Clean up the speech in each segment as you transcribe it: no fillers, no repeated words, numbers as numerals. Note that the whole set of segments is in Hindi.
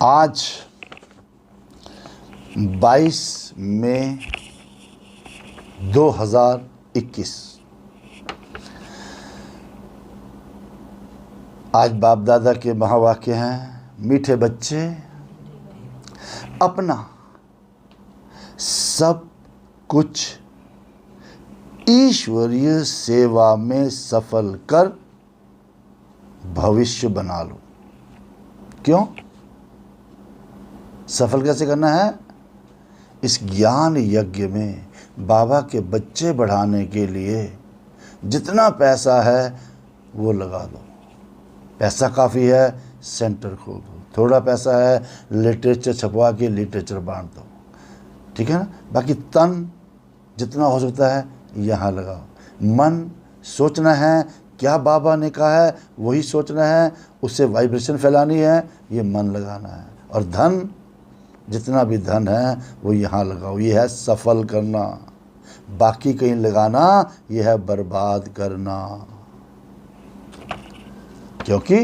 आज 22 मई 2021। आज बाप दादा के महावाक्य हैं, मीठे बच्चे अपना सब कुछ ईश्वरीय सेवा में सफल कर भविष्य बना लो। क्यों सफल कैसे करना है? इस ज्ञान यज्ञ में बाबा के बच्चे बढ़ाने के लिए जितना पैसा है वो लगा दो। पैसा काफ़ी है, सेंटर खोल दो। थोड़ा पैसा है, लिटरेचर छपवा के लिटरेचर बांट दो, ठीक है ना। बाकी तन जितना हो सकता है यहाँ लगाओ। मन सोचना है, क्या बाबा ने कहा है वही सोचना है, उससे वाइब्रेशन फैलानी है, ये मन लगाना है। और धन, जितना भी धन है वो यहाँ लगाओ। ये है सफल करना। बाकी कहीं लगाना ये है बर्बाद करना, क्योंकि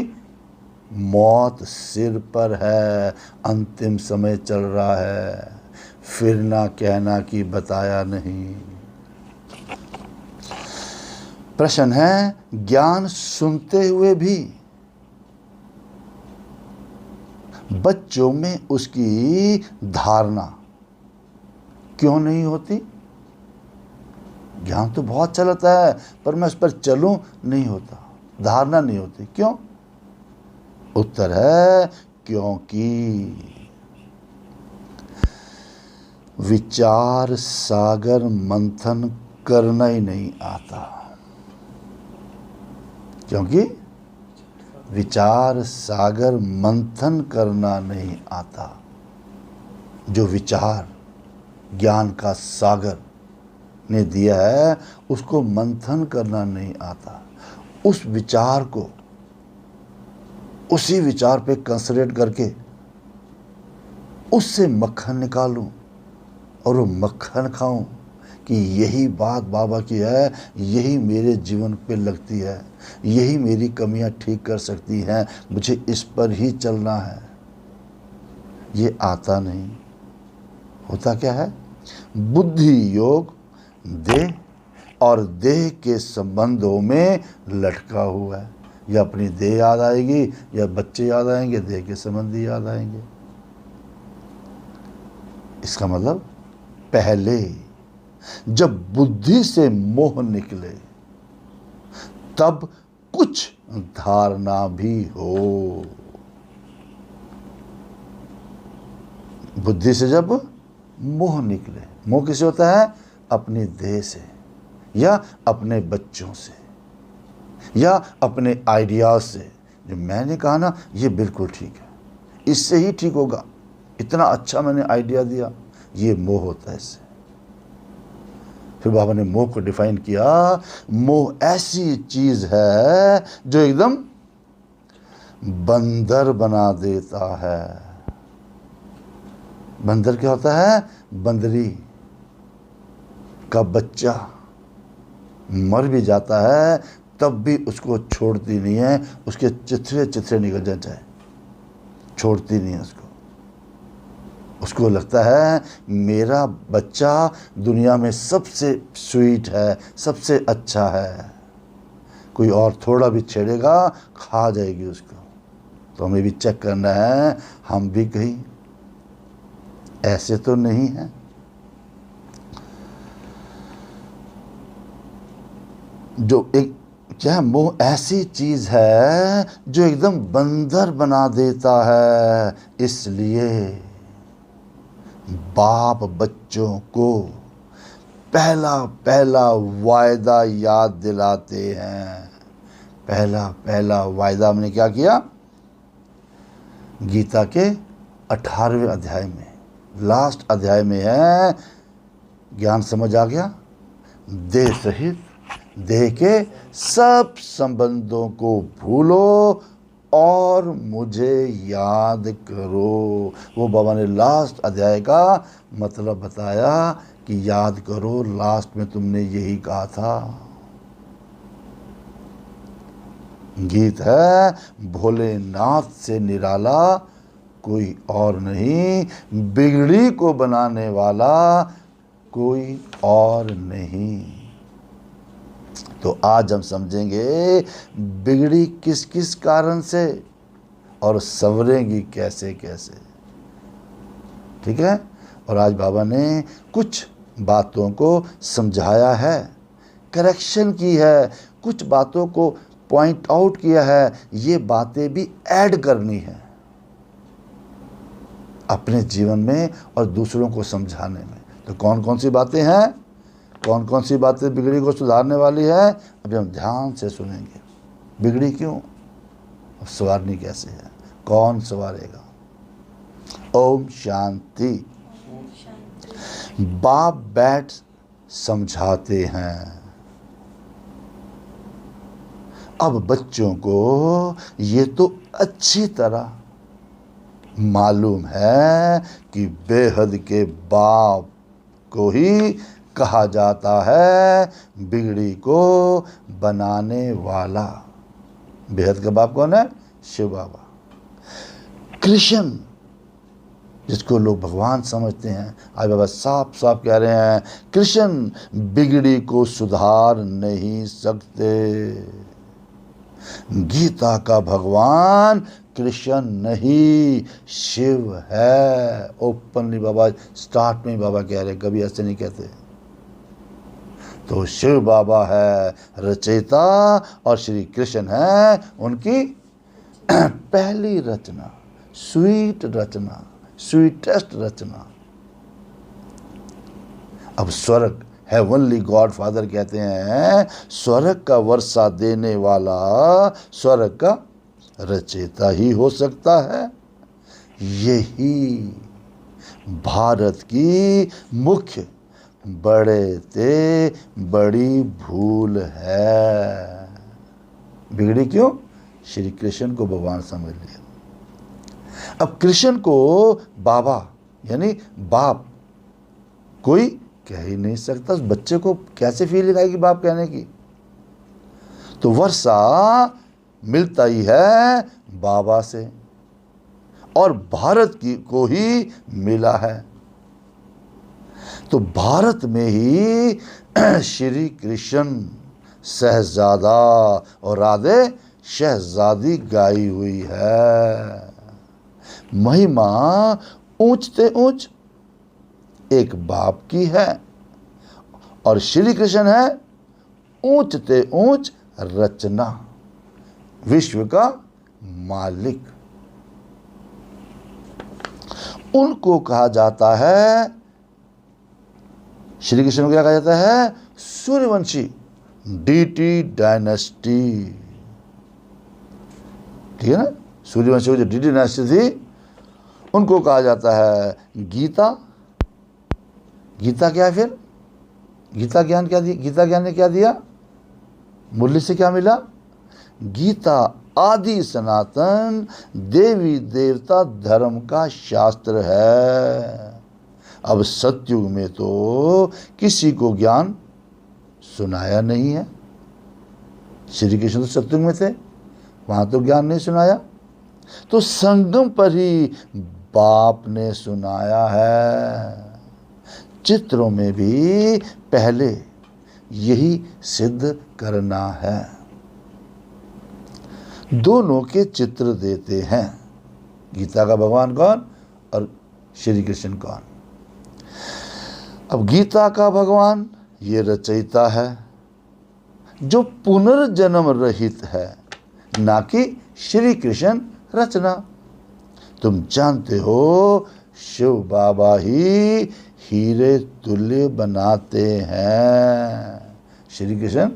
मौत सिर पर है, अंतिम समय चल रहा है। फिर ना कहना कि बताया नहीं। प्रश्न है, ज्ञान सुनते हुए भी बच्चों में उसकी धारणा क्यों नहीं होती? ज्ञान तो बहुत चलता है, पर मैं उस पर चलूं नहीं होता, धारणा नहीं होती। क्यों? उत्तर है क्योंकि विचार सागर मंथन करना ही नहीं आता। क्योंकि विचार सागर मंथन करना नहीं आता। जो विचार ज्ञान का सागर ने दिया है उसको मंथन करना नहीं आता। उस विचार को उसी विचार पे कंसंट्रेट करके उससे मक्खन निकालूं और वो मक्खन खाऊं कि यही बात बाबा की है, यही मेरे जीवन पे लगती है, यही मेरी कमियां ठीक कर सकती हैं, मुझे इस पर ही चलना है। ये आता नहीं। होता क्या है? बुद्धि योग देह और देह के संबंधों में लटका हुआ है। या अपनी देह याद आएगी, या बच्चे याद आएंगे, देह के संबंधी याद आएंगे। इसका मतलब पहले जब बुद्धि से मोह निकले तब कुछ धारणा भी हो। बुद्धि से जब मोह निकले, मोह किसे होता है? अपनी देह से, या अपने बच्चों से, या अपने आइडियाज से। जो मैंने कहा ना ये बिल्कुल ठीक है, इससे ही ठीक होगा, इतना अच्छा मैंने आइडिया दिया, ये मोह होता है इससे। फिर बाबा ने मोह को डिफाइन किया, मोह ऐसी चीज है जो एकदम बंदर बना देता है। बंदर क्या होता है? बंदरी का बच्चा मर भी जाता है तब भी उसको छोड़ती नहीं है, उसके चिथड़े चिथड़े निकल जाए चाहे, छोड़ती नहीं है उसको। उसको लगता है मेरा बच्चा दुनिया में सबसे स्वीट है, सबसे अच्छा है, कोई और थोड़ा भी छेड़ेगा खा जाएगी उसको। तो हमें भी चेक करना है, हम भी कहीं ऐसे तो नहीं हैं। जो एक क्या है? मोह ऐसी चीज है जो एकदम बंदर बना देता है। इसलिए बाप बच्चों को पहला पहला वायदा याद दिलाते हैं। पहला पहला वायदा हमने क्या किया? गीता के 18वें अध्याय में, लास्ट अध्याय में है। ज्ञान समझ आ गया? देह सहित देह के सब संबंधों को भूलो और मुझे याद करो। वो बाबा ने लास्ट अध्याय का मतलब बताया कि याद करो, लास्ट में तुमने यही कहा था। गीत है, भोलेनाथ से निराला कोई और नहीं, बिगड़ी को बनाने वाला कोई और नहीं। तो आज हम समझेंगे बिगड़ी किस किस कारण से और संवरेंगी कैसे कैसे। ठीक है। और आज बाबा ने कुछ बातों को समझाया है, करेक्शन की है, कुछ बातों को पॉइंट आउट किया है। ये बातें भी ऐड करनी है अपने जीवन में और दूसरों को समझाने में। तो कौन कौन सी बातें हैं, कौन कौन सी बातें बिगड़ी को सुधारने वाली है, अभी हम ध्यान से सुनेंगे। बिगड़ी क्यों और संवारनी कैसे है, कौन संवारेगा। ओम शांति। बाप बैठ समझाते हैं। अब बच्चों को ये तो अच्छी तरह मालूम है कि बेहद के बाप को ही कहा जाता है बिगड़ी को बनाने वाला। बेहद का बाप कौन है? शिव बाबा। कृष्ण, जिसको लोग भगवान समझते हैं, आज बाबा साफ साफ कह रहे हैं कृष्ण बिगड़ी को सुधार नहीं सकते। गीता का भगवान कृष्ण नहीं, शिव है। ओपनली बाबा स्टार्ट में बाबा कह रहे, कभी ऐसे नहीं कहते। तो शिव बाबा है रचयिता और श्री कृष्ण है उनकी पहली रचना, स्वीट रचना, स्वीटेस्ट रचना। अब स्वर्ग, हेवनली गॉड फादर कहते हैं स्वर्ग का वर्षा देने वाला स्वर्ग का रचयिता ही हो सकता है। यही भारत की मुख्य बड़े ते बड़ी भूल है। बिगड़ी क्यों? श्री कृष्ण को भगवान समझ लिया। अब कृष्ण को बाबा यानी बाप कोई कह ही नहीं सकता। उस बच्चे को कैसे फीलिंग आएगी बाप कहने की? तो वर्षा मिलता ही है बाबा से और भारत की को ही मिला है। तो भारत में ही श्री कृष्ण शहजादा और राधे शहजादी गाई हुई है। महिमा ऊंचते ऊंच एक बाप की है और श्री कृष्ण है ऊंचते ऊंच रचना, विश्व का मालिक। उनको कहा जाता है, श्री कृष्ण को क्या कहा जाता है? सूर्यवंशी, डीटी डायनेस्टी। ठीक है ना? सूर्यवंशी जो डीटी डायनेस्टी थी उनको कहा जाता है गीता। गीता क्या है फिर? गीता ज्ञान क्या दिया? गीता ज्ञान ने क्या दिया? मुरली से क्या मिला? गीता आदि सनातन देवी देवता धर्म का शास्त्र है। अब सतयुग में तो किसी को ज्ञान सुनाया नहीं है। श्री कृष्ण तो सतयुग में थे, वहां तो ज्ञान नहीं सुनाया। तो संगम पर ही बाप ने सुनाया है। चित्रों में भी पहले यही सिद्ध करना है। दोनों के चित्र देते हैं, गीता का भगवान कौन और श्री कृष्ण कौन। अब गीता का भगवान ये रचयिता है जो पुनर्जन्म रहित है, ना कि श्री कृष्ण रचना। तुम जानते हो शिव बाबा ही हीरे तुल्य बनाते हैं। श्री कृष्ण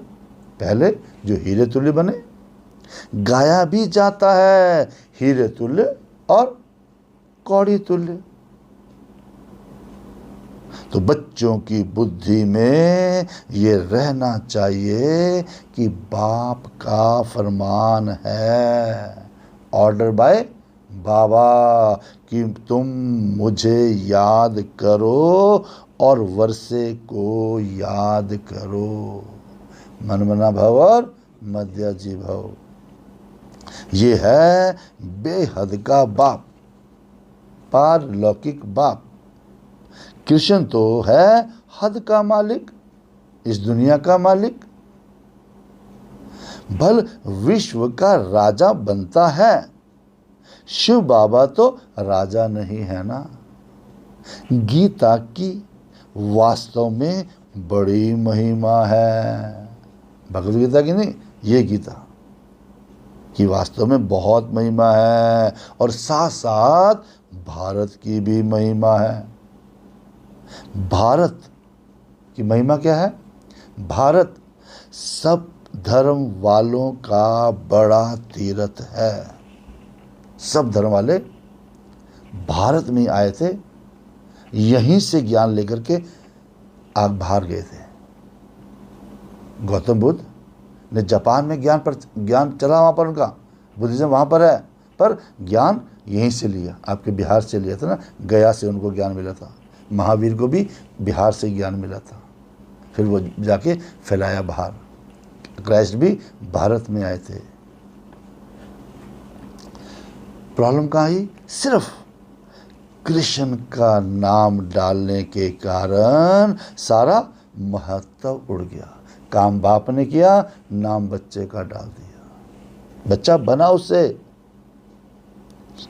पहले जो हीरे तुल्य बने, गाया भी जाता है हीरे तुल्य और कौड़ी तुल्य। तो बच्चों की बुद्धि में ये रहना चाहिए कि बाप का फरमान है, ऑर्डर बाय बाबा, कि तुम मुझे याद करो और वर्षे को याद करो। मनमना भव और मध्याजी भव। ये है बेहद का बाप। पारलौकिक बाप। कृष्ण तो है हद का मालिक, इस दुनिया का मालिक, भल विश्व का राजा बनता है। शिव बाबा तो राजा नहीं है ना। गीता की वास्तव में बड़ी महिमा है। भगवद गीता की नहीं, ये गीता की वास्तव में बहुत महिमा है, और साथ साथ भारत की भी महिमा है। भारत की महिमा क्या है? भारत सब धर्म वालों का बड़ा तीर्थ है। सब धर्म वाले भारत में आए थे, यहीं से ज्ञान लेकर के आग बाहर गए थे। गौतम बुद्ध ने जापान में ज्ञान चला, वहाँ पर उनका बुद्धिज्म वहाँ पर है, पर ज्ञान यहीं से लिया, आपके बिहार से लिया था ना, गया से उनको ज्ञान मिला था। महावीर को भी बिहार से ज्ञान मिला था, फिर वो जाके फैलाया बाहर। क्राइस्ट भी भारत में आए थे। प्रॉब्लम कहाँ आई? सिर्फ कृष्ण का नाम डालने के कारण सारा महत्व उड़ गया। काम बाप ने किया, नाम बच्चे का डाल दिया, बच्चा बना उससे।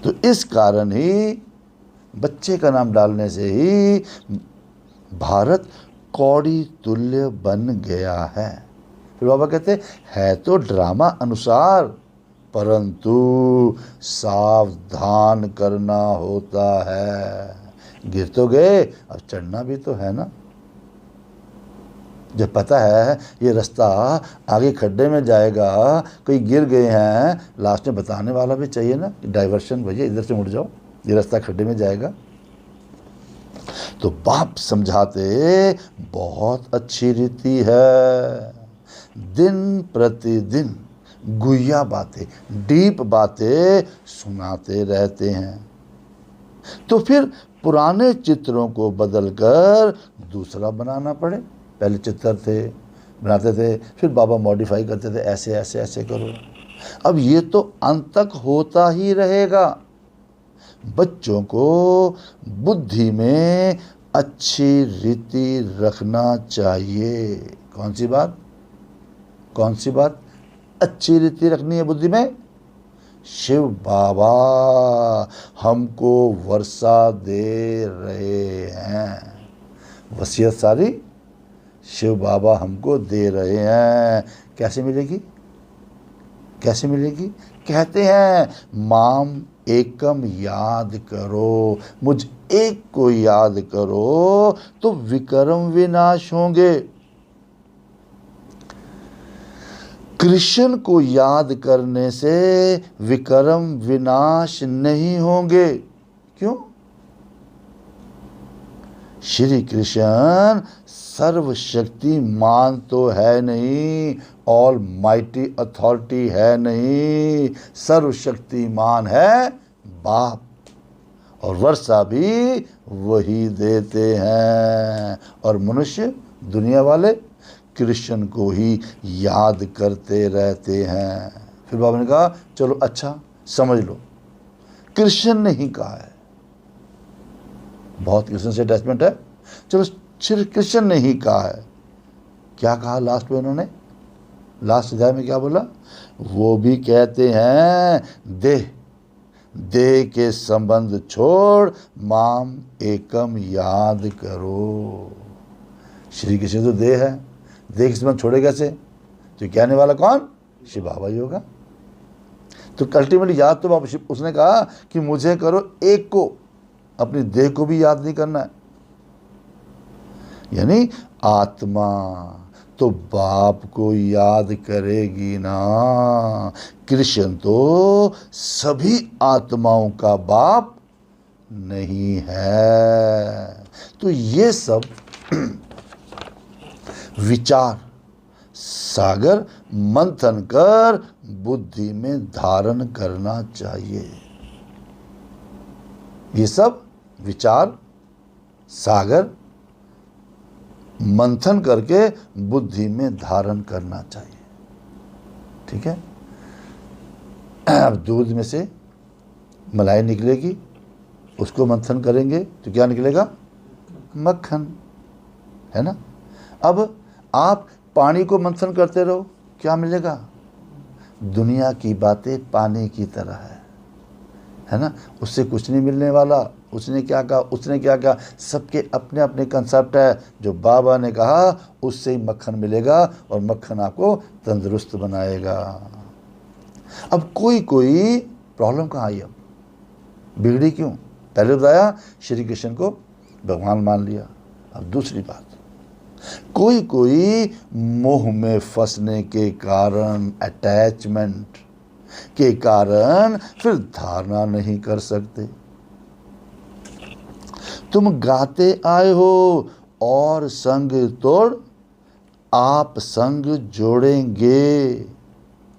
तो इस कारण ही बच्चे का नाम डालने से ही भारत कौड़ी तुल्य बन गया है। फिर बाबा कहते है तो ड्रामा अनुसार, परंतु सावधान करना होता है। गिर तो गए, अब चढ़ना भी तो है ना। जब पता है ये रास्ता आगे खड्डे में जाएगा, कोई गिर गए हैं, लास्ट में बताने वाला भी चाहिए ना, डाइवर्शन, भैया इधर से मुड़ जाओ, ये रास्ता खड्डे में जाएगा। तो बाप समझाते बहुत अच्छी रीति है। दिन प्रतिदिन गुहिया बातें, डीप बातें सुनाते रहते हैं। तो फिर पुराने चित्रों को बदलकर दूसरा बनाना पड़े। पहले चित्र थे, बनाते थे, फिर बाबा मॉडिफाई करते थे, ऐसे ऐसे ऐसे करो। अब ये तो अंत तक होता ही रहेगा। बच्चों को बुद्धि में अच्छी रीति रखना चाहिए। कौन सी बात? कौन सी बात अच्छी रीति रखनी है बुद्धि में? शिव बाबा हमको वर्षा दे रहे हैं, वसीयत सारी शिव बाबा हमको दे रहे हैं। कैसे मिलेगी? कैसे मिलेगी? कहते हैं माम एकम याद करो, मुझ एक को याद करो तो विक्रम विनाश होंगे। कृष्ण को याद करने से विक्रम विनाश नहीं होंगे। क्यों? श्री कृष्ण सर्वशक्तिमान तो है नहीं, ऑल माइटी अथॉरिटी है नहीं, सर्वशक्तिमान है बाप, और वर्षा भी वही देते हैं। और मनुष्य, दुनिया वाले कृष्ण को ही याद करते रहते हैं। फिर बाबा ने कहा चलो अच्छा समझ लो, कृष्ण ने ही कहा है, बहुत कृष्ण से अटैचमेंट है, चलो श्री कृष्ण ने ही कहा है। क्या कहा लास्ट में उन्होंने? लास्ट अध्याय में क्या बोला? वो भी कहते हैं देह देह के संबंध छोड़ माम एकम याद करो। श्री कृष्ण तो देह है, देह के संबंध छोड़े कैसे? तो कहने वाला कौन? शिव बाबा ही होगा। तो अल्टीमेटली याद तो बाबा, उसने कहा कि मुझे करो एक को, अपनी देह को भी याद नहीं करना है। यानी आत्मा तो बाप को याद करेगी ना। कृष्ण तो सभी आत्माओं का बाप नहीं है। तो ये सब विचार सागर मंथन कर बुद्धि में धारण करना चाहिए। ये सब विचार सागर मंथन करके बुद्धि में धारण करना चाहिए। ठीक है? अब दूध में से मलाई निकलेगी, उसको मंथन करेंगे तो क्या निकलेगा? मक्खन, है ना। अब आप पानी को मंथन करते रहो, क्या मिलेगा? दुनिया की बातें पानी की तरह है ना। उससे कुछ नहीं मिलने वाला। उसने क्या कहा, उसने क्या कहा, सबके अपने अपने कंसेप्ट है। जो बाबा ने कहा उससे ही मक्खन मिलेगा और मक्खन आपको तंदुरुस्त बनाएगा। अब कोई कोई प्रॉब्लम कहाँ आई? अब बिगड़ी क्यों? पहले बताया श्री कृष्ण को भगवान मान लिया। अब दूसरी बात, कोई कोई मोह में फंसने के कारण, अटैचमेंट के कारण फिर धारणा नहीं कर सकते। तुम गाते आए हो और संग तोड़ आप संग जोड़ेंगे।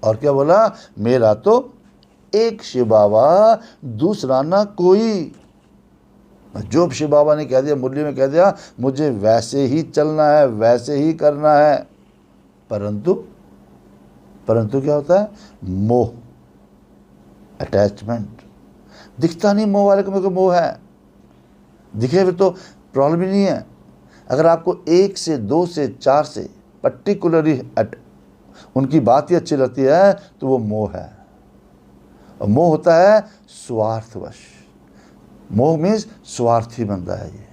और क्या बोला? मेरा तो एक शिव बाबा, दूसरा ना कोई। जो शिव बाबा ने कह दिया, मुरली में कह दिया, मुझे वैसे ही चलना है, वैसे ही करना है। परंतु क्या होता है? मोह, अटैचमेंट। दिखता नहीं मोह वाले को, मेरे को मोह है, दिखे फिर तो प्रॉब्लम ही नहीं है। अगर आपको 1 से 2 से 4 से पर्टिकुलरली उनकी बात ही अच्छी लगती है तो वो मोह है। और मोह होता है स्वार्थवश। मोह मीन्स स्वार्थी बनता है ये,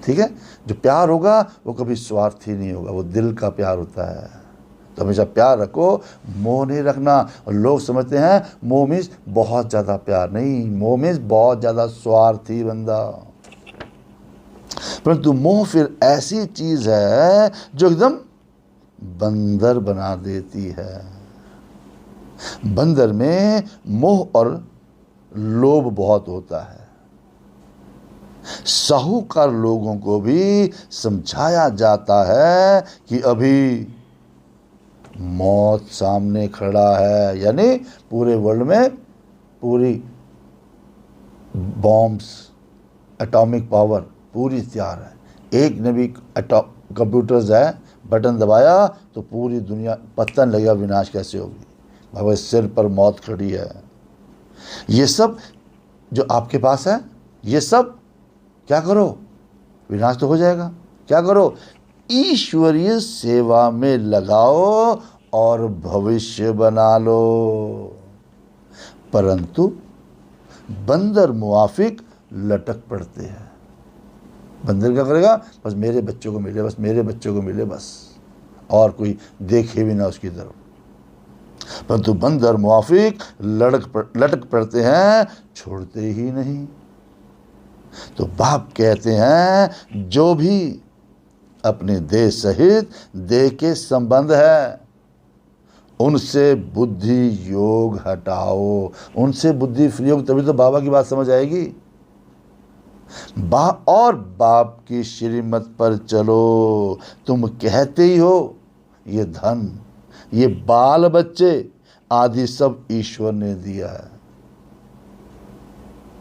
ठीक है। जो प्यार होगा वो कभी स्वार्थी नहीं होगा, वो दिल का प्यार होता है। तो हमेशा प्यार रखो, मोह नहीं रखना। और लोग समझते हैं मोह मीन्स बहुत ज़्यादा प्यार, नहीं, मोह मीन्स बहुत ज़्यादा स्वार्थी बंदा। परंतु मोह फिर ऐसी चीज़ है जो एकदम बंदर बना देती है। बंदर में मोह और लोभ बहुत होता है। साहूकार लोगों को भी समझाया जाता है कि अभी मौत सामने खड़ा है, यानी पूरे वर्ल्ड में पूरी बॉम्ब्स, एटॉमिक पावर पूरी तैयार है। एक ने भी कंप्यूटर्स है, बटन दबाया तो पूरी दुनिया पता नहीं लगेगा विनाश कैसे होगी। बाबा सिर पर मौत खड़ी है। ये सब जो आपके पास है, ये सब क्या करो? विनाश तो हो जाएगा। क्या करो? ईश्वरीय सेवा में लगाओ और भविष्य बना लो। परंतु बंदर मुआफिक लटक पड़ते हैं। बंदर क्या करेगा? बस मेरे बच्चों को मिले, बस मेरे बच्चों को मिले, बस, और कोई देखे भी ना उसकी तरफ। परंतु बंदर मुआफिक लटक पड़ते हैं, छोड़ते ही नहीं। तो बाप कहते हैं जो भी अपने देह सहित देह के संबंध है उनसे बुद्धि योग हटाओ। उनसे बुद्धि फ्री होगी तभी तो बाबा की बात समझ आएगी। और बाप की श्रीमत पर चलो। तुम कहते ही हो ये धन, ये बाल बच्चे आदि सब ईश्वर ने दिया है।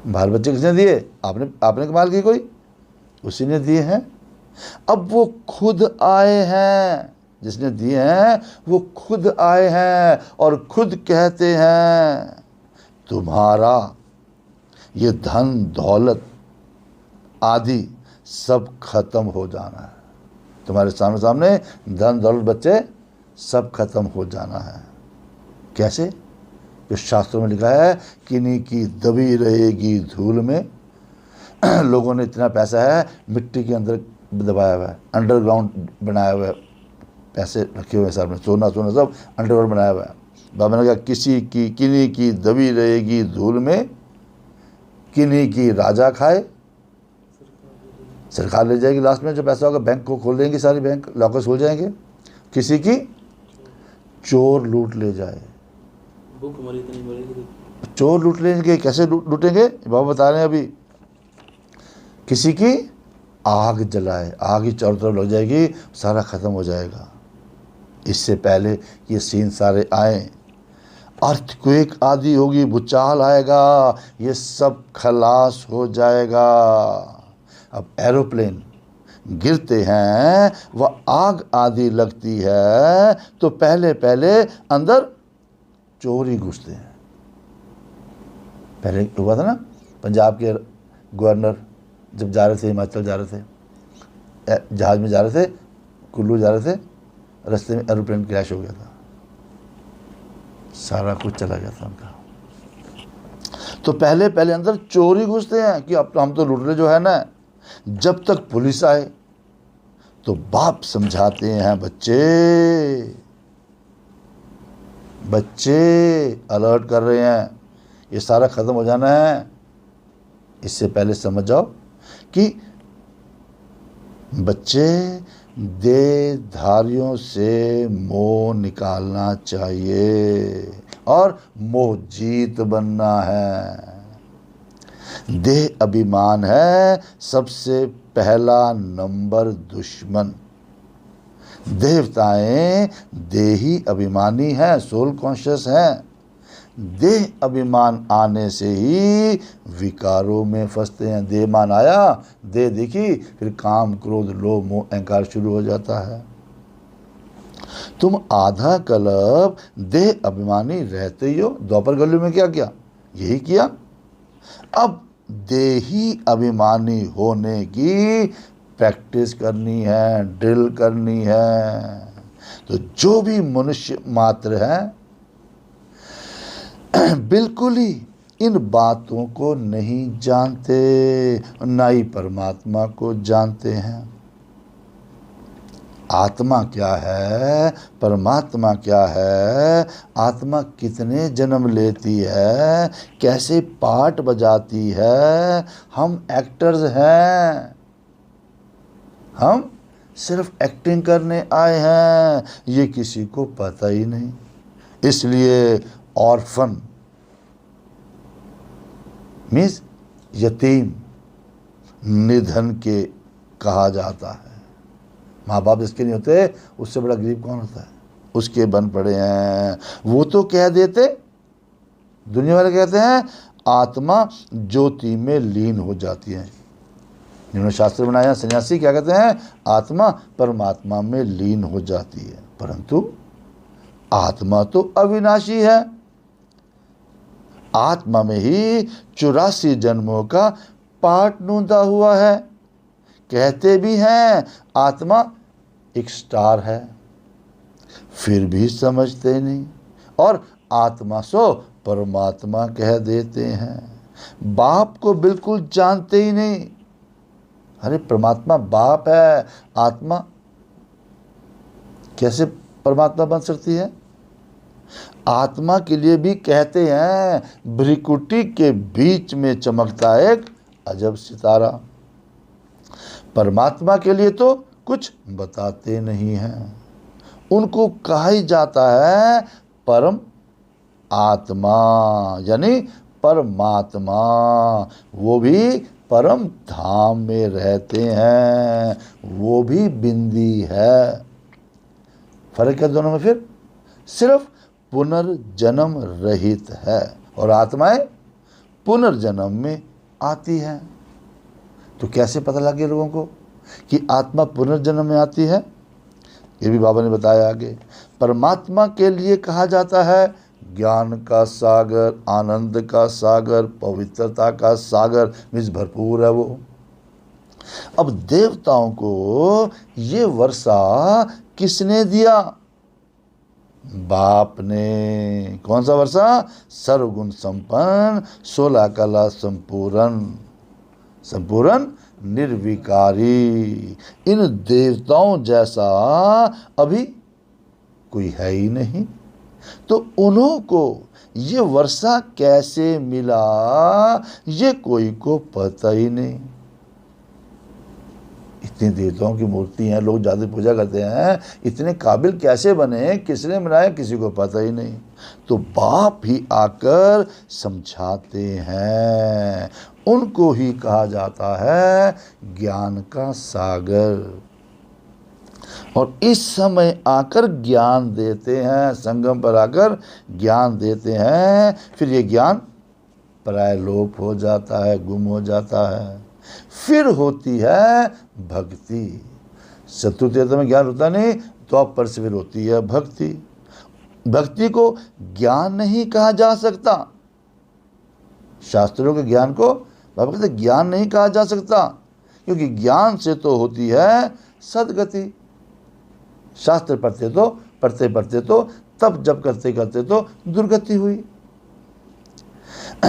बाल बच्चे किसने दिए? आपने कमाल की कोई? उसी ने दिए हैं। अब वो खुद आए हैं, जिसने दिए हैं वो खुद आए हैं और खुद कहते हैं तुम्हारा ये धन दौलत आदि सब खत्म हो जाना है। तुम्हारे सामने धन दौलत बच्चे सब खत्म हो जाना है। कैसे? जो शास्त्रों में लिखा है, किन्हीं की दबी रहेगी धूल में। लोगों ने इतना पैसा है मिट्टी के अंदर दबाया हुआ है, अंडरग्राउंड बनाया हुआ है, पैसे रखे हुए हैं सामने, सोना सब अंडरग्राउंड बनाया हुआ है। बाबा ने कहा किन्हीं की दबी रहेगी धूल में, किन्हीं की राजा खाए, सरकार ले जाएगी। लास्ट में जो पैसा होगा बैंक को खोल देंगे, सारी बैंक लॉकर्स खोल जाएंगे। किसी की चोर लूट ले जाए, चोर लूट लेंगे। कैसे लूटेंगे? बाबा बता रहे हैं अभी। किसी की आग जलाए, आग ही चारों तरफ लग जाएगी, सारा खत्म हो जाएगा। इससे पहले ये सीन सारे आए, अर्थक्वेक आदि होगी, भूचाल आएगा, ये सब खलास हो जाएगा। अब एरोप्लेन गिरते हैं, वह आग आदि लगती है तो पहले अंदर चोर ही घुसते हैं। पहले हुआ था ना, पंजाब के गवर्नर जब जा रहे थे, हिमाचल जा रहे थे, जहाज़ में जा रहे थे, कुल्लू जा रहे थे, रास्ते में एरोप्लेन क्रैश हो गया था, सारा कुछ चला गया था उनका। तो पहले पहले अंदर चोर ही घुसते हैं कि अब हम तो लूट रहे जो है ना। जब तक पुलिस आए तो बाप समझाते हैं, बच्चे अलर्ट कर रहे हैं, ये सारा ख़त्म हो जाना है। इससे पहले समझ जाओ कि बच्चे, देहधारियों से मोह निकालना चाहिए और मोह जीत बनना है। देह अभिमान है सबसे पहला नंबर दुश्मन। देवताएं देही अभिमानी हैं, सोल कॉन्शियस हैं। देह अभिमान आने से ही विकारों में फंसते हैं। देहमान आया, देह दिखी, फिर काम, क्रोध, लोभ, मोह, अहंकार शुरू हो जाता है। तुम आधा कल्प देह अभिमानी रहते ही हो। द्वापर गली में क्या किया? यही किया। अब देही अभिमानी होने की प्रैक्टिस करनी है, ड्रिल करनी है। तो जो भी मनुष्य मात्र है बिल्कुल ही इन बातों को नहीं जानते, ना ही परमात्मा को जानते हैं। आत्मा क्या है, परमात्मा क्या है, आत्मा कितने जन्म लेती है, कैसे पार्ट बजाती है। हम एक्टर्स हैं, हम सिर्फ एक्टिंग करने आए हैं, ये किसी को पता ही नहीं। इसलिए ऑर्फन मीन्स यतीम, निधन के कहा जाता है। माँ बाप जिसके नहीं होते उससे बड़ा गरीब कौन होता है? उसके बन पड़े हैं। वो तो कह देते, दुनिया वाले कहते हैं आत्मा ज्योति में लीन हो जाती है। जिन्होंने शास्त्र बनाया, सन्यासी क्या कहते हैं? आत्मा परमात्मा में लीन हो जाती है। परंतु आत्मा तो अविनाशी है। आत्मा में ही 84 जन्मों का पाठ नूंदा हुआ है। कहते भी हैं आत्मा एक स्टार है, फिर भी समझते नहीं और आत्मा सो परमात्मा कह देते हैं। बाप को बिल्कुल जानते ही नहीं। अरे परमात्मा बाप है, आत्मा कैसे परमात्मा बन सकती है? आत्मा के लिए भी कहते हैं भ्रिकुटी के बीच में चमकता एक अजब सितारा। परमात्मा के लिए तो कुछ बताते नहीं हैं। उनको कहा ही जाता है परम आत्मा, यानी परमात्मा। वो भी परम धाम में रहते हैं, वो भी बिंदी है। फर्क है दोनों में? फिर सिर्फ पुनर्जन्म रहित है और आत्माएं पुनर्जन्म में आती हैं। तो कैसे पता लगे लोगों को कि आत्मा पुनर्जन्म में आती है? ये भी बाबा ने बताया आगे। परमात्मा के लिए कहा जाता है ज्ञान का सागर, आनंद का सागर, पवित्रता का सागर, मीन्स भरपूर है वो। अब देवताओं को ये वर्षा किसने दिया? बाप ने। कौन सा वर्षा? सर्वगुण संपन्न, 16 कला संपूर्ण निर्विकारी। इन देवताओं जैसा अभी कोई है ही नहीं। तो उन्हों को ये वर्षा कैसे मिला, ये कोई को पता ही नहीं। इतनी देवताओं की मूर्ति हैं, लोग ज़्यादा पूजा करते हैं, इतने काबिल कैसे बने, किसने बनाया, किसी को पता ही नहीं। तो बाप ही आकर समझाते हैं। उनको ही कहा जाता है ज्ञान का सागर। और इस समय आकर ज्ञान देते हैं, संगम पर आकर ज्ञान देते हैं। फिर ये ज्ञान प्रायलोप हो जाता है, गुम हो जाता है। फिर होती है भक्ति। शत्रुतेता में ज्ञान होता नहीं, तो आप पर से फिर होती है भक्ति। भक्ति को ज्ञान नहीं कहा जा सकता। शास्त्रों के ज्ञान को बाबा कहते ज्ञान नहीं कहा जा सकता, क्योंकि ज्ञान से तो होती है सदगति। शास्त्र पढ़ते तो तब जब करते करते तो दुर्गति हुई।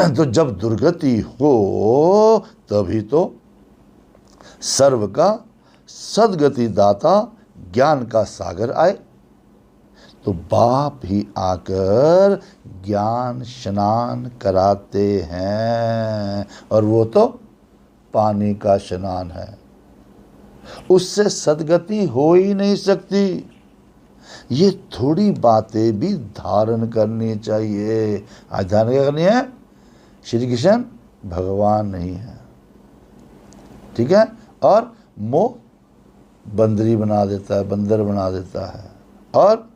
तो जब दुर्गति हो तभी तो सर्व का सदगति दाता ज्ञान का सागर आए। तो बाप ही आकर ज्ञान स्नान कराते हैं, और वो तो पानी का स्नान है, उससे सदगति हो ही नहीं सकती। ये थोड़ी बातें भी धारण करनी चाहिए। आज धारण क्या करनी है? श्री कृष्ण भगवान नहीं है, ठीक है, और मोह बंदरी बना देता है, बंदर बना देता है। और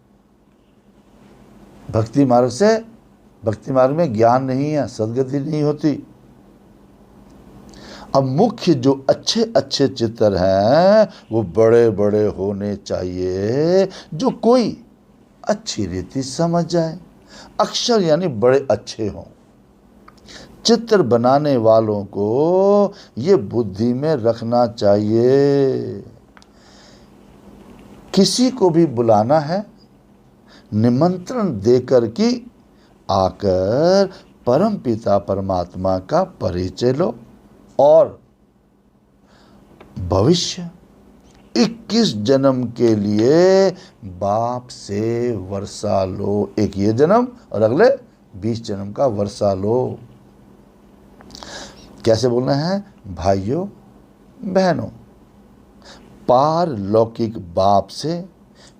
भक्ति मार्ग में ज्ञान नहीं है, सदगति नहीं होती। अब मुख्य जो अच्छे अच्छे चित्र हैं वो बड़े बड़े होने चाहिए, जो कोई अच्छी रीति समझ जाए। अक्षर यानी बड़े अच्छे हों। चित्र बनाने वालों को ये बुद्धि में रखना चाहिए, किसी को भी बुलाना है, निमंत्रण देकर कि आकर परमपिता परमात्मा का परिचय लो, और भविष्य 21 जन्म के लिए बाप से वर्षा लो। एक ये जन्म और अगले 20 जन्म का वर्षा लो। कैसे बोलना है? भाइयों बहनों, पारलौकिक बाप से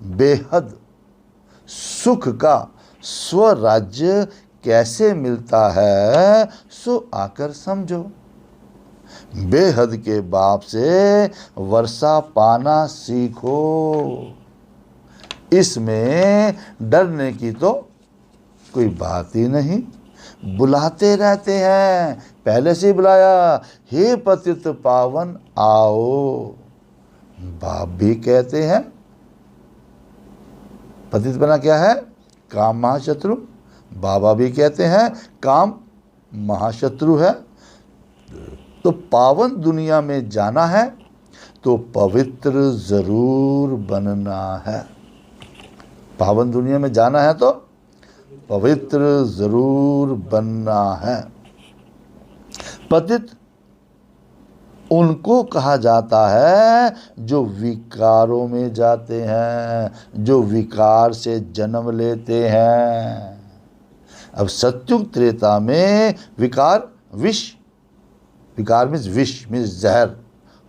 बेहद सुख का स्वराज्य कैसे मिलता है, सो आकर समझो। बेहद के बाप से वर्षा पाना सीखो। इसमें डरने की तो कोई बात ही नहीं। बुलाते रहते हैं, पहले से ही बुलाया, हे पतित पावन आओ। बाप भी कहते हैं, पतित बना क्या है? काम महाशत्रु। बाबा भी कहते हैं काम महाशत्रु है। तो पावन दुनिया में जाना है तो पवित्र जरूर बनना है। पावन दुनिया में जाना है तो पवित्र जरूर बनना है। पतित उनको कहा जाता है जो विकारों में जाते हैं, जो विकार से जन्म लेते हैं। अब सत्युग त्रेता में विकार मीन्स विष मीन्स जहर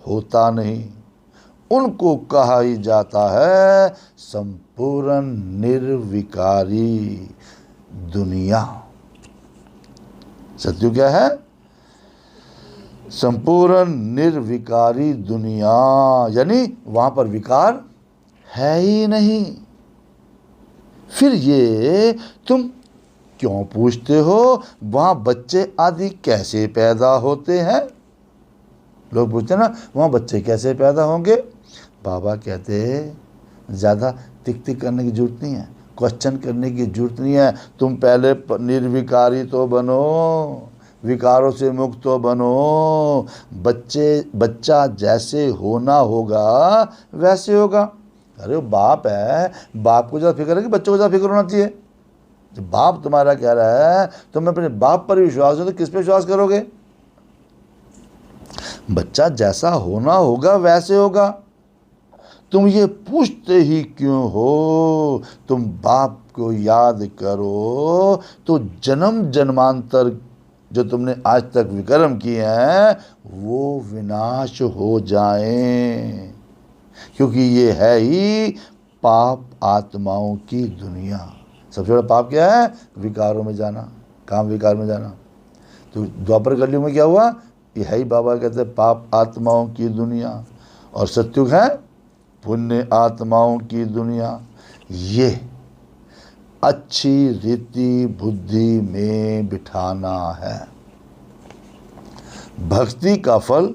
होता नहीं। उनको कहा ही जाता है संपूर्ण निर्विकारी दुनिया। सत्युग क्या है? संपूर्ण निर्विकारी दुनिया, यानी वहां पर विकार है ही नहीं। फिर ये तुम क्यों पूछते हो वहां बच्चे आदि कैसे पैदा होते हैं? लोग पूछते हैं ना, वहां बच्चे कैसे पैदा होंगे? बाबा कहते ज़्यादा तिक करने की जरूरत नहीं है, क्वेश्चन करने की जरूरत नहीं है। तुम पहले निर्विकारी तो बनो, विकारों से मुक्त तो बनो। बच्चा जैसे होना होगा वैसे होगा। अरे वो बाप है, बाप को ज़्यादा फिक्र है कि बच्चों को ज़्यादा फिक्र होना चाहिए? जब बाप तुम्हारा कह रहा है तुम अपने बाप पर विश्वास हो तो किस पे विश्वास करोगे? बच्चा जैसा होना होगा वैसे होगा। तुम ये पूछते ही क्यों हो? तुम बाप को याद करो तो जन्म जन्मांतर जो तुमने आज तक विकर्म किए हैं वो विनाश हो जाएं, क्योंकि ये है ही पाप आत्माओं की दुनिया। सबसे बड़ा पाप क्या है? विकारों में जाना, काम विकार में जाना। तो द्वापर कलयुग में क्या हुआ? ये है ही, बाबा कहते हैं, पाप आत्माओं की दुनिया। और सत्युग है पुण्य आत्माओं की दुनिया। ये अच्छी रीति बुद्धि में बिठाना है। भक्ति का फल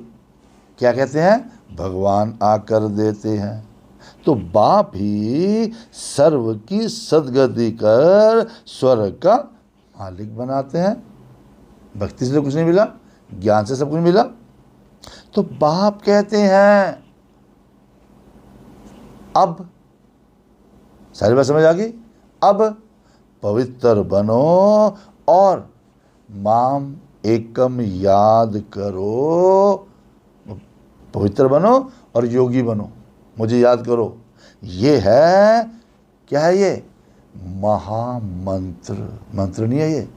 क्या कहते हैं? भगवान आकर देते हैं। तो बाप ही सर्व की सद्गति कर स्वर्ग का मालिक बनाते हैं। भक्ति से तो कुछ नहीं मिला, ज्ञान से सब कुछ मिला। तो बाप कहते हैं अब सारी बात समझ आ गई, अब पवित्र बनो और माम एकम याद करो। पवित्र बनो और योगी बनो, मुझे याद करो। ये है, क्या है ये? महामंत्र। मंत्र नहीं है ये,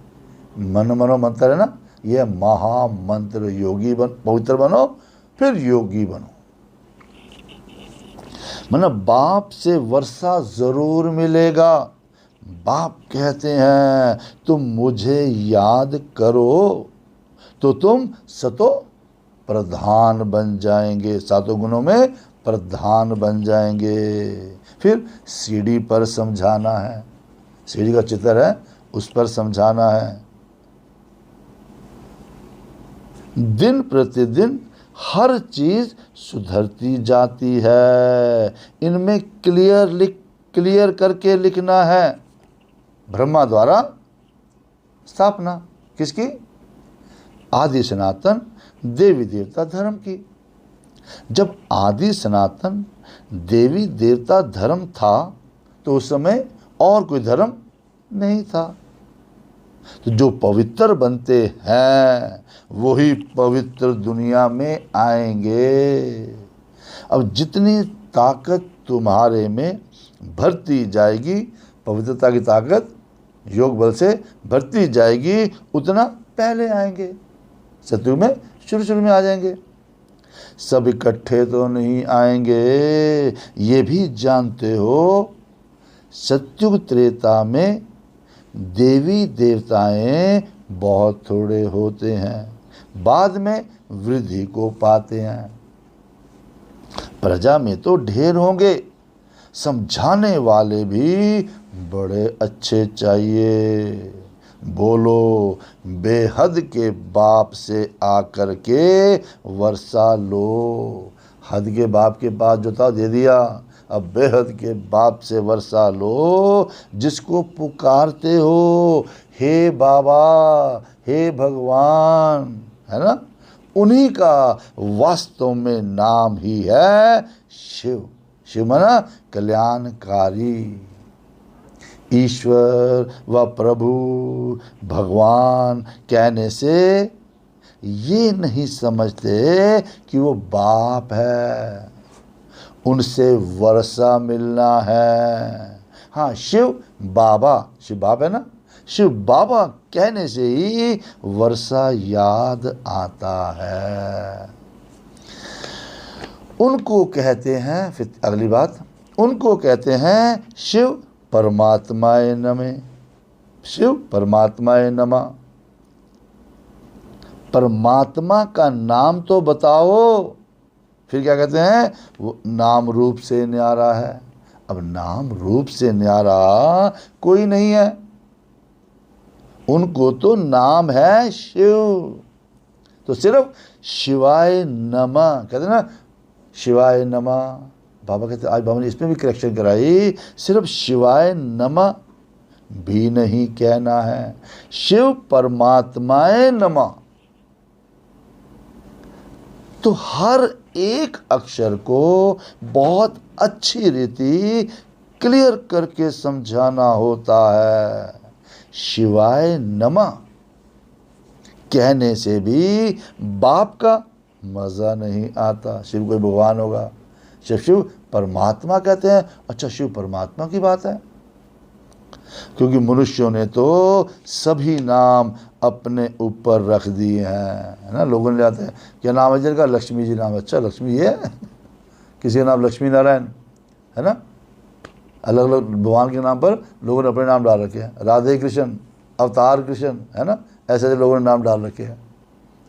मन मनो मंत्र है ना, ये महामंत्र। योगी बन, पवित्र बनो फिर योगी बनो। मतलब बाप से वर्षा जरूर मिलेगा। बाप कहते हैं तुम मुझे याद करो तो तुम सतो प्रधान बन जाएंगे, सातों गुणों में प्रधान बन जाएंगे। फिर सीढ़ी पर समझाना है, सीढ़ी का चित्र है, उस पर समझाना है। दिन प्रतिदिन हर चीज सुधरती जाती है, इनमें क्लियर करके लिखना है। ब्रह्मा द्वारा स्थापना किसकी? आदि सनातन देवी देवता धर्म की। जब आदि सनातन देवी देवता धर्म था तो उस समय और कोई धर्म नहीं था। तो जो पवित्र बनते हैं वही पवित्र दुनिया में आएंगे। अब जितनी ताकत तुम्हारे में भरती जाएगी, पवित्रता की ताकत योग बल से भरती जाएगी, उतना पहले आएंगे। सतयुग में शुरू में आ जाएंगे। सब इकट्ठे तो नहीं आएंगे, ये भी जानते हो। सतयुग त्रेता में देवी देवताएं बहुत थोड़े होते हैं, बाद में वृद्धि को पाते हैं। प्रजा में तो ढेर होंगे, समझाने वाले भी बड़े अच्छे चाहिए। बोलो बेहद के बाप से आकर के वर्षा लो। हद के बाप के पास जो था दे दिया, अब बेहद के बाप से वर्षा लो। जिसको पुकारते हो हे बाबा, हे भगवान, है ना, उन्हीं का वास्तव में नाम ही है शिव। शिव माना कल्याणकारी, ईश्वर व प्रभु भगवान कहने से ये नहीं समझते कि वो बाप है, उनसे वर्षा मिलना है। हाँ, शिव बाबा, शिव बाप है ना, शिव बाबा कहने से ही वर्षा याद आता है। उनको कहते हैं, फिर अगली बात, उनको कहते हैं शिव परमात्माए नमे। शिव परमात्माए नमा। परमात्मा का नाम तो बताओ। फिर क्या कहते हैं? वो नाम रूप से न्यारा है। अब नाम रूप से न्यारा कोई नहीं है, उनको तो नाम है शिव। तो सिर्फ शिवाय नमा कहते ना, शिवाय नमा। बाबा कहते आज बाबा ने इसमें भी करेक्शन कराई, सिर्फ शिवाय नमा भी नहीं कहना है, शिव परमात्माए नमा। तो हर एक अक्षर को बहुत अच्छी रीति क्लियर करके समझाना होता है। शिवाय नमा कहने से भी बाप का मज़ा नहीं आता। शिव कोई भगवान होगा, शिव परमात्मा कहते हैं। अच्छा, शिव परमात्मा की बात है, क्योंकि मनुष्यों ने तो सभी नाम अपने ऊपर रख दिए हैं, है ना। लोगों ने जाते हैं क्या नाम है जिनका? लक्ष्मी जी नाम है। अच्छा, लक्ष्मी है, किसी का नाम लक्ष्मी नारायण, है ना। अलग अलग भगवान के नाम पर लोगों ने अपने नाम डाल रखे हैं। राधे कृष्ण, अवतार कृष्ण, है ना, ऐसे ऐसे लोगों ने नाम डाल रखे हैं,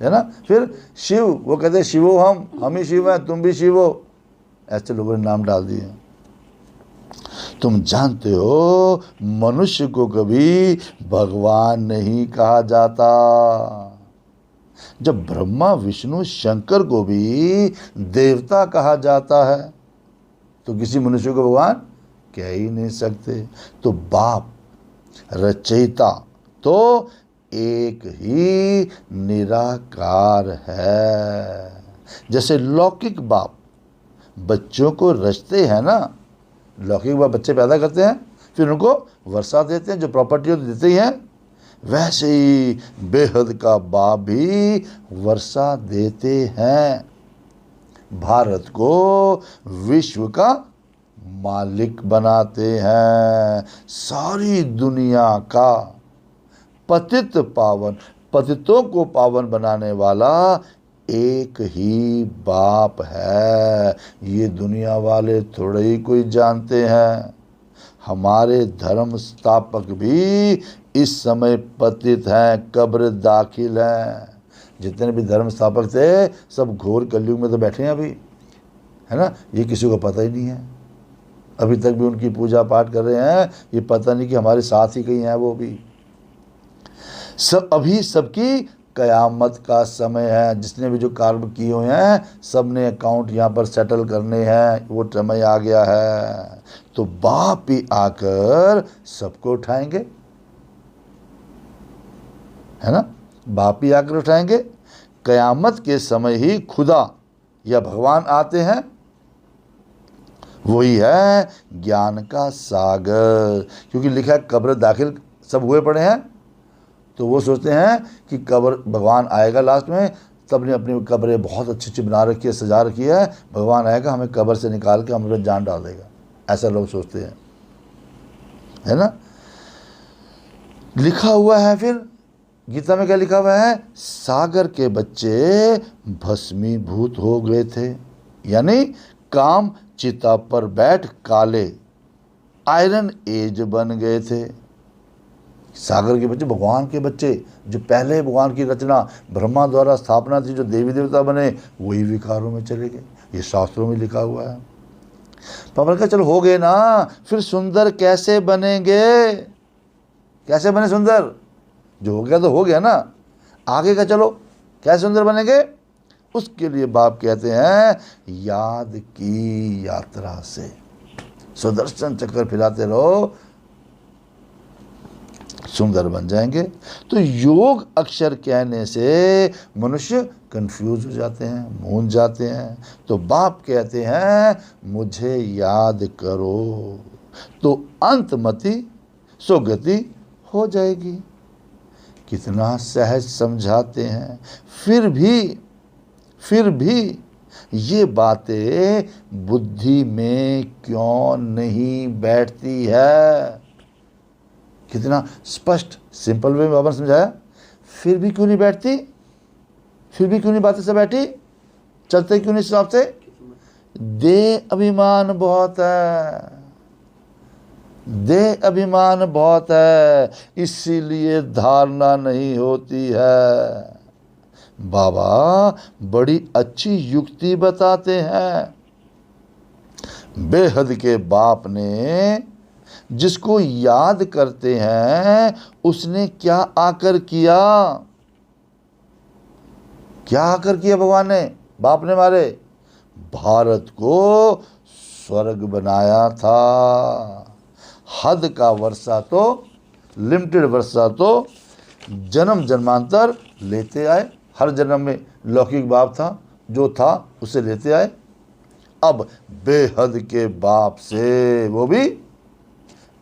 है ना। फिर शिव, वो कहते हैं शिवो हम ही शिव हैं, तुम भी शिव हो, ऐसे लोगों ने नाम डाल दिए। तुम जानते हो मनुष्य को कभी भगवान नहीं कहा जाता। जब ब्रह्मा विष्णु शंकर को भी देवता कहा जाता है तो किसी मनुष्य को भगवान कह ही नहीं सकते। तो बाप रचयिता तो एक ही निराकार है। जैसे लौकिक बाप बच्चों को रचते हैं ना, लौकिक बाप बच्चे पैदा करते हैं, फिर उनको वर्षा देते हैं, जो प्रॉपर्टी तो देते ही हैं, वैसे ही बेहद का बाप भी वर्षा देते हैं। भारत को विश्व का मालिक बनाते हैं। सारी दुनिया का पतित पावन, पतितों को पावन बनाने वाला एक ही बाप है। ये दुनिया वाले थोड़े ही कोई जानते हैं। हमारे धर्म स्थापक भी इस समय पतित हैं, कब्र दाखिल हैं। जितने भी धर्म स्थापक थे सब घोर कलयुग में तो बैठे हैं अभी, है ना। ये किसी को पता ही नहीं है, अभी तक भी उनकी पूजा पाठ कर रहे हैं। ये पता नहीं कि हमारे साथ ही कहीं हैं वो भी। सब अभी सबकी कयामत का समय है। जिसने भी जो कर्म किए हुए हैं सब ने अकाउंट यहाँ पर सेटल करने हैं, वो समय आ गया है। तो बाप ही आकर सबको उठाएंगे, है ना। बाप ही आकर उठाएंगे। कयामत के समय ही खुदा या भगवान आते हैं। वही है ज्ञान का सागर। क्योंकि लिखा है कब्र दाखिल सब हुए पड़े हैं, तो वो सोचते हैं कि कब्र भगवान आएगा लास्ट में, तब ने अपनी कब्रें बहुत अच्छी अच्छी बना रखी है, सजा रखी है, भगवान आएगा हमें कब्र से निकाल के हमें जान डाल देगा, ऐसा लोग सोचते हैं, है ना। लिखा हुआ है फिर गीता में क्या लिखा हुआ है, सागर के बच्चे भस्मीभूत हो गए थे, यानी काम चिता पर बैठ काले आयरन एज बन गए थे। सागर के बच्चे भगवान के बच्चे, जो पहले भगवान की रचना ब्रह्मा द्वारा स्थापना थी, जो देवी देवता बने, वही विकारों में चले गए। ये शास्त्रों में लिखा हुआ है। पापा का चलो हो गए ना, फिर सुंदर कैसे बनेंगे, कैसे बने सुंदर, जो हो गया तो हो गया ना, आगे का चलो कैसे सुंदर बनेंगे। उसके लिए बाप कहते हैं याद की यात्रा से सुदर्शन चक्कर फिराते रहो, सुंदर बन जाएंगे। तो योग अक्षर कहने से मनुष्य कंफ्यूज हो जाते हैं, मूंझ जाते हैं। तो बाप कहते हैं मुझे याद करो तो अंतमति सुगति हो जाएगी। कितना सहज समझाते हैं, फिर भी ये बातें बुद्धि में क्यों नहीं बैठती है। कितना स्पष्ट सिंपल वे में बाबा ने समझाया, फिर भी क्यों नहीं बैठती, फिर भी क्यों नहीं बातें से बैठी, चलते क्यों नहीं इस हिसाब से। देह अभिमान बहुत है, देह अभिमान बहुत है, इसीलिए धारणा नहीं होती है। बाबा बड़ी अच्छी युक्ति बताते हैं। बेहद के बाप ने जिसको याद करते हैं उसने क्या आकर किया, क्या आकर किया भगवान ने, बाप ने हमारे भारत को स्वर्ग बनाया था। हद का वर्षा तो, लिमिटेड वर्षा तो जन्म जन्मांतर लेते आए। हर जन्म में लौकिक बाप था, जो था उसे लेते आए। अब बेहद के बाप से वो भी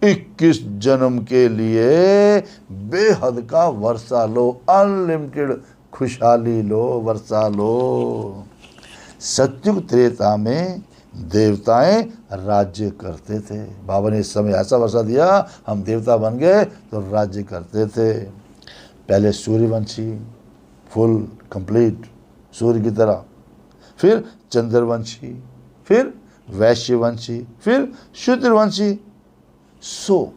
21 जन्म के लिए बेहद का वर्षा लो, अनलिमिटेड खुशहाली लो, वर्षा लो। सत्युग त्रेता में देवताएं राज्य करते थे। बाबा ने इस समय ऐसा वर्षा दिया, हम देवता बन गए तो राज्य करते थे। पहले सूर्यवंशी फुल कंप्लीट सूर्य की तरह, फिर चंद्रवंशी, फिर वैश्यवंशी, फिर शूद्रवंशी, सो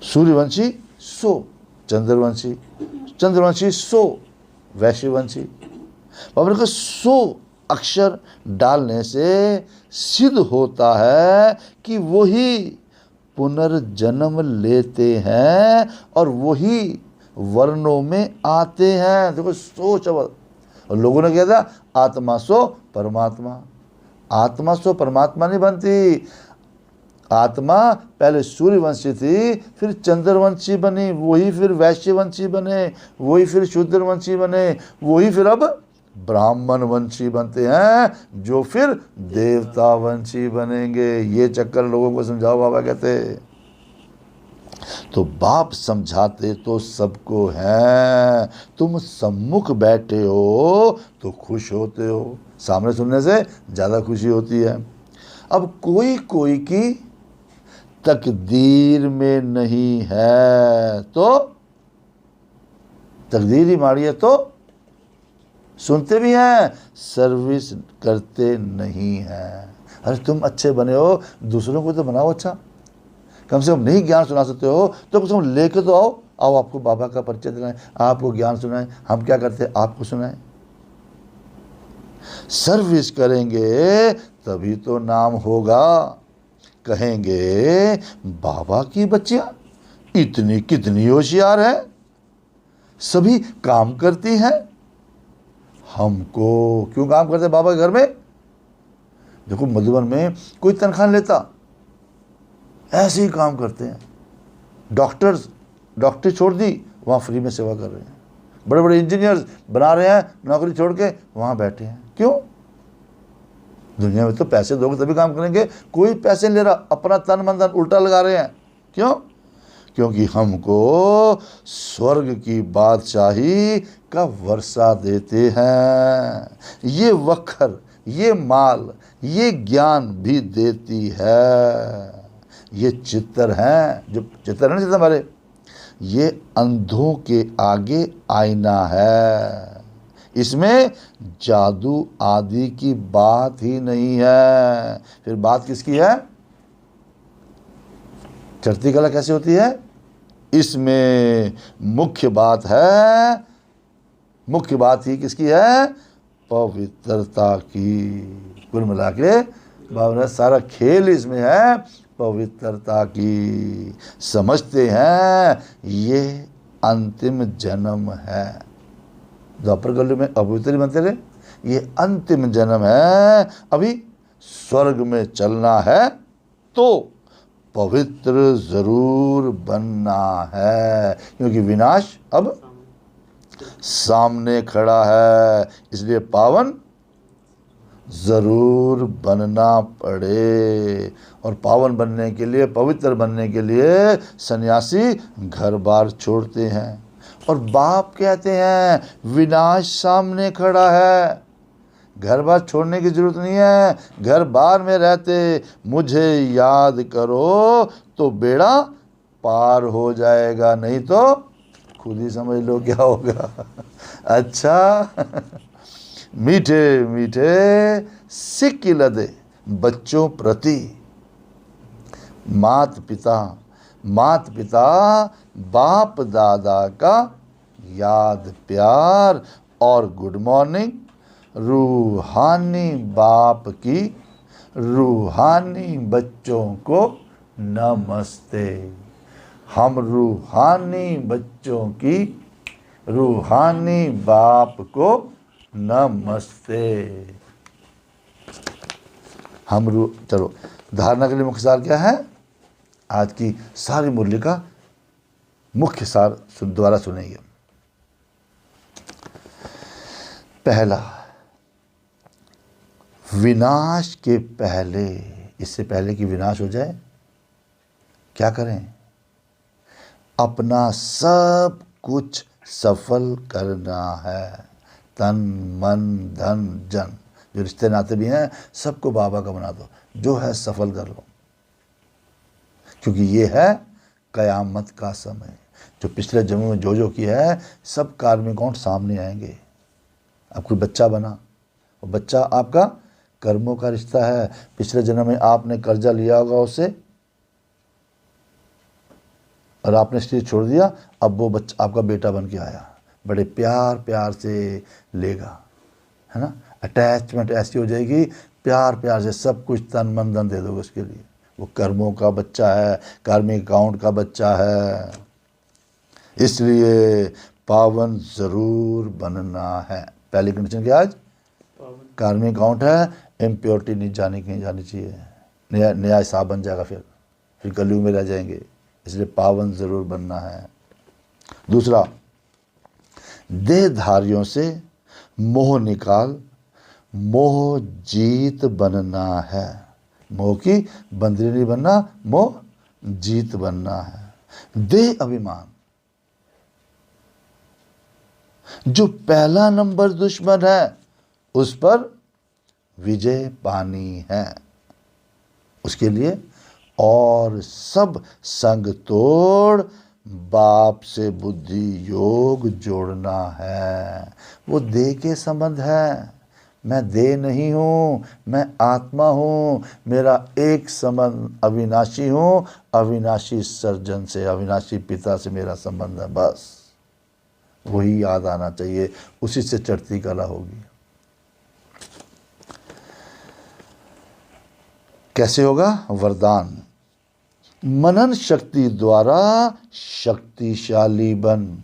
सूर्यवंशी, सो चंद्रवंशी, चंद्रवंशी, सो वैश्यवंशी। बाबा ने कहा 100 अक्षर डालने से सिद्ध होता है कि वही पुनर्जन्म लेते हैं और वही वर्णों में आते हैं। देखो सोच, और लोगों ने कहा था आत्मा सो परमात्मा, आत्मा सो परमात्मा नहीं बनती। आत्मा पहले सूर्यवंशी थी, फिर चंद्रवंशी बनी, वही फिर वैश्यवंशी बने, वही फिर शूद्रवंशी बने, वही फिर अब ब्राह्मण वंशी बनते हैं, जो फिर देवता वंशी बनेंगे। ये चक्कर लोगों को समझाओ बाबा कहते। तो बाप समझाते तो सबको हैं, तुम सम्मुख बैठे हो तो खुश होते हो, सामने सुनने से ज़्यादा खुशी होती है। अब कोई कोई की तकदीर में नहीं है तो तकदीर ही माड़ी है, तो सुनते भी हैं, सर्विस करते नहीं हैं। अरे तुम अच्छे बने हो, दूसरों को तो बनाओ अच्छा, कम से कम नहीं ज्ञान सुना सकते हो तो कम से कम लेके तो आओ आपको बाबा का परिचय दिलाएं, आपको ज्ञान सुनाएं। हम क्या करते हैं, आपको सुनाएं। सर्विस करेंगे तभी तो नाम होगा। कहेंगे बाबा की बच्चियां इतनी कितनी होशियार है, सभी काम करती हैं, हमको क्यों काम करते बाबा के घर में? देखो मधुबन में कोई तनख्वाह नहीं लेता, ऐसे ही काम करते हैं। डॉक्टरी छोड़ दी, वहाँ फ्री में सेवा कर रहे हैं। बड़े बड़े इंजीनियर्स बना रहे हैं, नौकरी छोड़ के वहाँ बैठे हैं। क्यों? दुनिया में तो पैसे दोगे तभी काम करेंगे, कोई पैसे नहीं ले रहा, अपना तन मन धन उल्टा लगा रहे हैं। क्यों? क्योंकि हमको स्वर्ग की बादशाही का वर्षा देते हैं। ये वखर, ये माल, ये ज्ञान भी देती है। ये चित्तर हैं, जो चित्तर है ना, चित्तर हमारे, ये अंधों के आगे आईना है। इसमें जादू आदि की बात ही नहीं है। फिर बात किसकी है? चढ़ती कला कैसे होती है? इसमें मुख्य बात है, मुख्य बात ही किसकी है? पवित्रता की। कुल मिला के बाबा ने सारा खेल इसमें है पवित्रता की। समझते हैं ये अंतिम जन्म है। द्वापर कलयुग में अपवित्र बनते रहे, ये अंतिम जन्म है। अभी स्वर्ग में चलना है तो पवित्र जरूर बनना है, क्योंकि विनाश अब सामने खड़ा है। इसलिए पावन जरूर बनना पड़े। और पावन बनने के लिए, पवित्र बनने के लिए सन्यासी घर बार छोड़ते हैं। और बाप कहते हैं विनाश सामने खड़ा है, घर बार छोड़ने की जरूरत नहीं है। घर बार में रहते मुझे याद करो तो बेड़ा पार हो जाएगा, नहीं तो खुद ही समझ लो क्या होगा। अच्छा मीठे मीठे सिक्क लदे बच्चों प्रति मात पिता बाप दादा का याद प्यार और गुड मॉर्निंग। रूहानी बाप की रूहानी बच्चों को नमस्ते। हम रूहानी बच्चों की रूहानी बाप को नमस्ते। चलो धारणा के लिए मुख्य सार क्या है? आज की सारी मुरली का मुख्य सार दोबारा सुनेंगे। पहला, विनाश के पहले, इससे पहले कि विनाश हो जाए क्या करें? अपना सब कुछ सफल करना है। तन मन धन जन, जो रिश्ते नाते भी हैं सबको बाबा का बना दो, जो है सफल कर लो। क्योंकि ये है कयामत का समय। जो पिछले जन्म में जो किया है सब कार्मिक अकाउंट सामने आएंगे। अब कोई बच्चा बना, वो बच्चा आपका कर्मों का रिश्ता है। पिछले जन्म में आपने कर्जा लिया होगा उससे और आपने स्टेज छोड़ दिया, अब वो बच्चा आपका बेटा बन के आया, बड़े प्यार से लेगा, है ना। अटैचमेंट ऐसी हो जाएगी, प्यार से सब कुछ तन मन धन दे दोगे उसके लिए। वो कर्मों का बच्चा है, कार्मिक अकाउंट का बच्चा है। इसलिए पावन जरूर बनना है। पहली कंडीशन क्या? आज कार्मिक अकाउंट है, इम्प्योरिटी नहीं जानी चाहिए, नया हिसाब बन जाएगा। फिर फिर कलयुग में रह जाएंगे, इसलिए पावन ज़रूर बनना है। दूसरा, देहधारियों से मोह निकाल, मोह जीत बनना है। मोह की बंदरी नहीं बनना, मोह जीत बनना है। देह अभिमान जो पहला नंबर दुश्मन है, उस पर विजय पानी है। उसके लिए और सब संग तोड़, बाप से बुद्धि योग जोड़ना है। वो देह के संबंध है, मैं देह नहीं हूँ, मैं आत्मा हूँ। मेरा एक संबंध अविनाशी हूँ, अविनाशी सर्जन से, अविनाशी पिता से मेरा संबंध है। बस वही याद आना चाहिए, उसी से चढ़ती कला होगी। कैसे होगा? वरदान, मनन शक्ति द्वारा शक्तिशाली बन,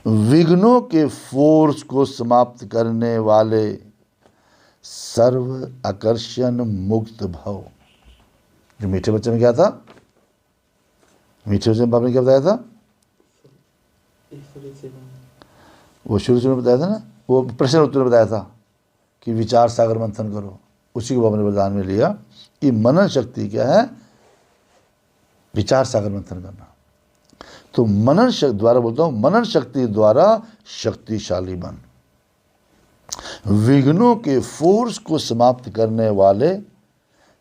विघ्नों के फोर्स को समाप्त करने वाले सर्व आकर्षण मुक्त भव। जो मीठे बच्चे में क्या था? मीठे बच्चे में बाप ने क्या बताया था? वो शुरू में बताया था ना, वो प्रश्न उत्तर में बताया था कि विचार सागर मंथन करो। उसी को बाबा ने वरदान में लिया कि मनन शक्ति क्या है? विचार सागर मंथन करना। तो मनन शक्ति द्वारा, बोलता हूं, मनन शक्ति द्वारा शक्तिशाली बन, विघ्नों के फोर्स को समाप्त करने वाले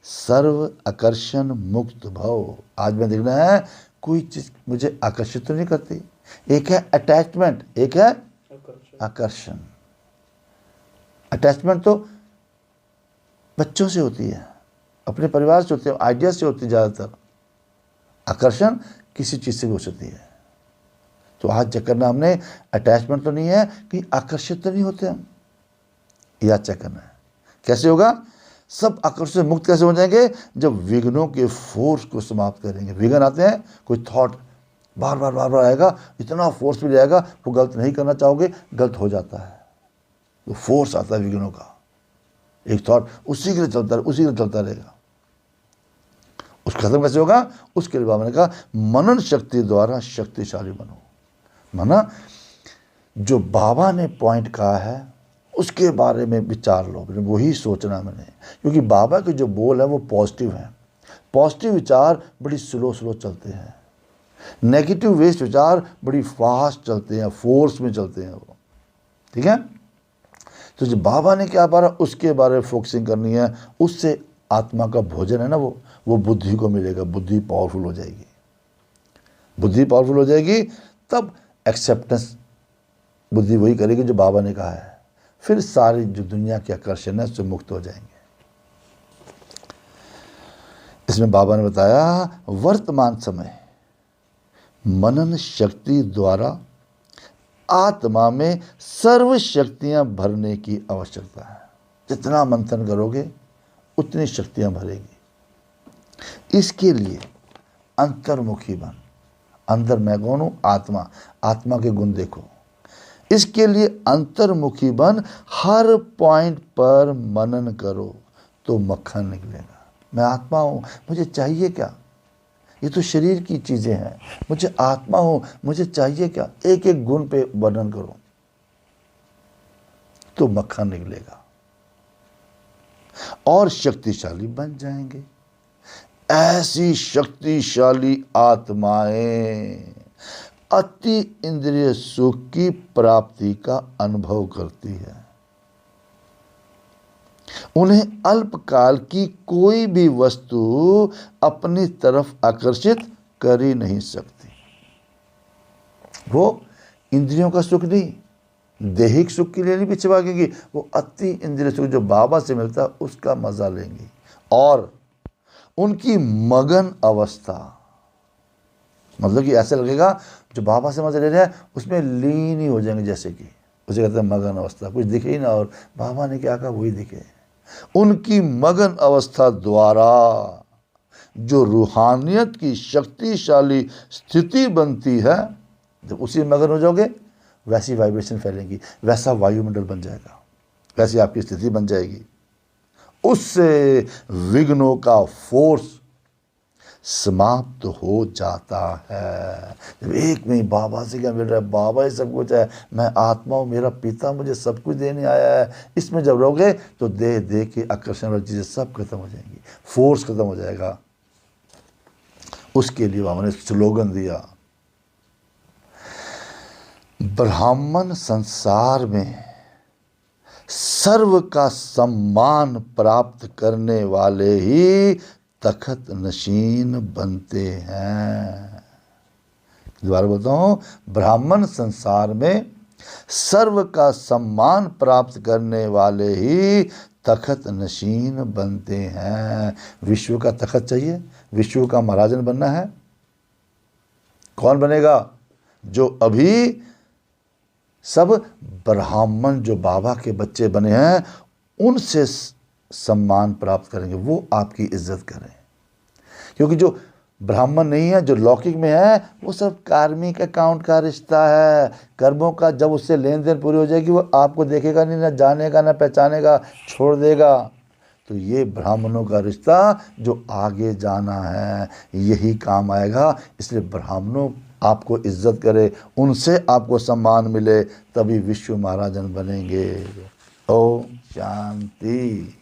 सर्व आकर्षण मुक्त भव। आज मैं देखना है कोई चीज मुझे आकर्षित तो नहीं करती। एक है अटैचमेंट, एक है आकर्षण। अटैचमेंट तो बच्चों से होती है, अपने परिवार से होती है, आइडिया से होती है ज़्यादातर। आकर्षण किसी चीज़ से भी हो सकती है। तो आज चेक करना हमने, अटैचमेंट तो नहीं है, कहीं आकर्षित तो नहीं होते हम, याद चेक करना है। कैसे होगा? सब आकर्षण से मुक्त कैसे हो जाएंगे? जब विघ्नों के फोर्स को समाप्त करेंगे। विघ्न आते हैं, कोई थॉट बार बार आएगा, इतना फोर्स भी जाएगा, वो गलत नहीं करना चाहोगे, गलत हो जाता है। तो फोर्स आता है विघ्नों का, एक थॉट उसी के लिए चलता रहेगा। उस खत्म कैसे होगा? उसके लिए बाबा ने कहा मनन शक्ति द्वारा शक्तिशाली बनो। माना जो बाबा ने पॉइंट कहा है उसके बारे में विचार लो, वही सोचना मैंने, क्योंकि बाबा के जो बोल है वो पॉजिटिव हैं। पॉजिटिव विचार बड़ी स्लो चलते हैं, नेगेटिव वेस्ट विचार बड़ी फास्ट चलते हैं, फोर्स में चलते हैं वो। ठीक है? तो जो बाबा ने क्या बारा उसके बारे में फोकसिंग करनी है, उससे आत्मा का भोजन है ना, वो बुद्धि को मिलेगा। बुद्धि पावरफुल हो जाएगी, बुद्धि पावरफुल हो जाएगी, तब एक्सेप्टेंस बुद्धि वही करेगी जो बाबा ने कहा है। फिर सारी जो दुनिया के आकर्षण है उससे मुक्त हो जाएंगे। इसमें बाबा ने बताया वर्तमान समय मनन शक्ति द्वारा आत्मा में सर्व शक्तियां भरने की आवश्यकता है। जितना मंथन करोगे उतनी शक्तियां भरेगी। इसके लिए अंतर्मुखी बन। अंदर मैं कौन हूं? आत्मा। आत्मा के गुण देखो। इसके लिए अंतर्मुखी बन, हर पॉइंट पर मनन करो तो मक्खन निकलेगा। मैं आत्मा हूं, मुझे चाहिए क्या? ये तो शरीर की चीजें हैं, मुझे आत्मा हूं, मुझे चाहिए क्या? एक एक गुण पे वर्णन करो तो मक्खन निकलेगा और शक्तिशाली बन जाएंगे। ऐसी शक्तिशाली आत्माएं अति इंद्रिय सुख की प्राप्ति का अनुभव करती है। उन्हें अल्पकाल की कोई भी वस्तु अपनी तरफ आकर्षित कर ही नहीं सकती। वो इंद्रियों का सुख नहीं, दैहिक सुख के लिए नहीं पीछे भागेंगी, वो अति इंद्रिय सुख जो बाबा से मिलता है उसका मजा लेंगी। और उनकी मगन अवस्था, मतलब कि ऐसा लगेगा जो बाबा से मजा ले रहे हैं उसमें लीन ही हो जाएंगे, जैसे कि उसे कहते हैं मगन अवस्था। कुछ दिखे ही ना और बाबा ने क्या कहा वही दिखे। उनकी मगन अवस्था द्वारा जो रूहानियत की शक्तिशाली स्थिति बनती है, जब उसी मगन हो जाओगे वैसी वाइब्रेशन फैलेगी, वैसा वायुमंडल बन जाएगा, वैसी आपकी स्थिति बन जाएगी। उससे विघ्नों का फोर्स समाप्त हो जाता है। जब एक में ही बाबा से क्या मिल रहा है, बाबा ही सब कुछ है, मैं आत्मा हूँ, मेरा पिता मुझे सब कुछ देने आया है, इसमें जब रहोगे तो देह देह के आकर्षण वाली चीज़ें सब खत्म हो जाएंगी, फोर्स खत्म हो जाएगा। उसके लिए बाबा ने स्लोगन दिया, ब्राह्मण संसार में सर्व का सम्मान प्राप्त करने वाले ही तखत नशीन बनते हैं। दोबारा बोलता हूँ, ब्राह्मण संसार में सर्व का सम्मान प्राप्त करने वाले ही तखत नशीन बनते हैं। विश्व का तखत चाहिए, विश्व का महाराजन बनना है, कौन बनेगा? जो अभी सब ब्राह्मण जो बाबा के बच्चे बने हैं उनसे सम्मान प्राप्त करेंगे, वो आपकी इज्जत करें। क्योंकि जो ब्राह्मण नहीं है, जो लौकिक में है, वो सब कार्मिक अकाउंट का रिश्ता है, कर्मों का। जब उससे लेन देन पूरी हो जाएगी वो आपको देखेगा नहीं, ना जानेगा ना पहचानेगा, छोड़ देगा। तो ये ब्राह्मणों का रिश्ता जो आगे जाना है, यही काम आएगा। इसलिए ब्राह्मणों आपको इज्जत करे, उनसे आपको सम्मान मिले, तभी विश्व महाराजन बनेंगे। ओम शांति।